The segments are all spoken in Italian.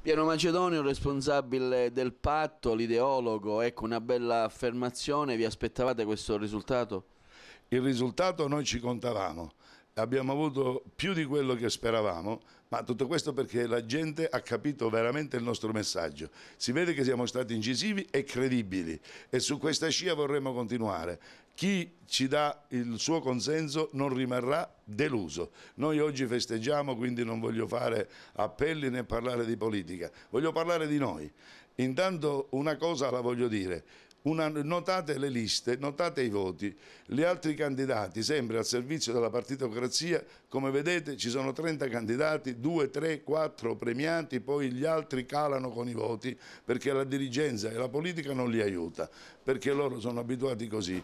Piero Macedonio, responsabile del patto, l'ideologo, ecco una bella affermazione, vi aspettavate questo risultato? Il risultato noi ci contavamo, abbiamo avuto più di quello che speravamo, ma tutto questo perché la gente ha capito veramente il nostro messaggio. Si vede che siamo stati incisivi e credibili e su questa scia vorremmo continuare. Chi ci dà il suo consenso non rimarrà deluso. Noi oggi festeggiamo, quindi non voglio fare appelli né parlare di politica, voglio parlare di noi. Intanto una cosa la voglio dire. Notate le liste, notate i voti, gli altri candidati sempre al servizio della partitocrazia, come vedete ci sono 30 candidati, 2, 3, 4 premiati, poi gli altri calano con i voti perché la dirigenza e la politica non li aiuta, perché loro sono abituati così,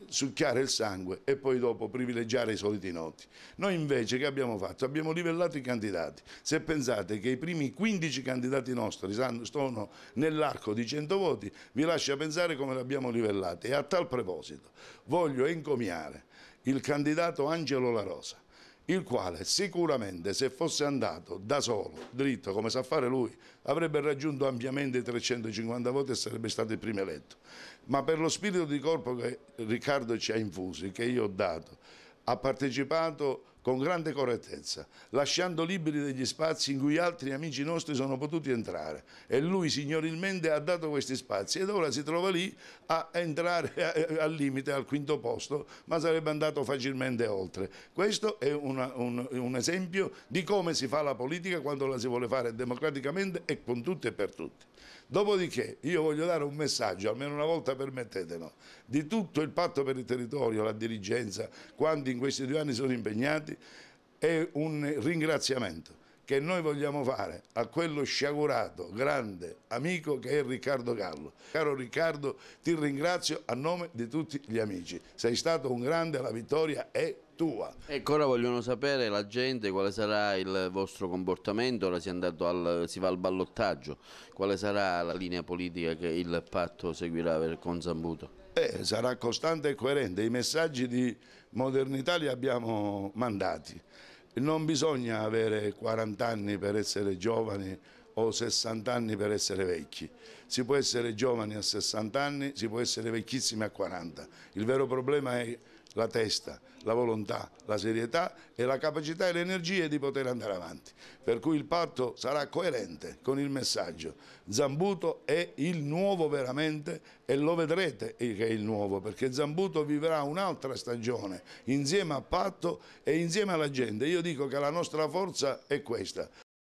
succhiare il sangue e poi dopo privilegiare i soliti noti. Noi invece che abbiamo fatto? Abbiamo livellato i candidati. Se pensate che i primi 15 candidati nostri sono nell'arco di 100 voti, vi lascia pensare come li abbiamo livellati. E a tal proposito voglio encomiare il candidato Angelo La Rosa, il quale sicuramente se fosse andato da solo, dritto, come sa fare lui, avrebbe raggiunto ampiamente i 350 voti e sarebbe stato il primo eletto. Ma per lo spirito di corpo che Riccardo ci ha infusi, che io ho dato, ha partecipato con grande correttezza, lasciando liberi degli spazi in cui altri amici nostri sono potuti entrare e lui signorilmente ha dato questi spazi ed ora si trova lì a entrare al limite, al quinto posto, ma sarebbe andato facilmente oltre. Questo è un esempio di come si fa la politica quando la si vuole fare democraticamente e con tutti e per tutti. Dopodiché io voglio dare un messaggio, almeno una volta permettetelo, di tutto il patto per il territorio, la dirigenza, quanti in questi 2 anni sono impegnati, è un ringraziamento che noi vogliamo fare a quello sciagurato, grande amico che è Riccardo Gallo. Caro Riccardo, ti ringrazio a nome di tutti gli amici. Sei stato un grande, la vittoria è tua. Ecco, ora vogliono sapere la gente quale sarà il vostro comportamento, ora si va al ballottaggio, quale sarà la linea politica che il patto seguirà con Zambuto? Sarà costante e coerente, i messaggi di modernità li abbiamo mandati. Non bisogna avere 40 anni per essere giovani o 60 anni per essere vecchi. Si può essere giovani a 60 anni, si può essere vecchissimi a 40. Il vero problema è la testa, la volontà, la serietà e la capacità e le energie di poter andare avanti. Per cui il patto sarà coerente con il messaggio. Zambuto è il nuovo veramente e lo vedrete che è il nuovo, perché Zambuto vivrà un'altra stagione insieme a patto e insieme alla gente. Io dico che la nostra forza è questa,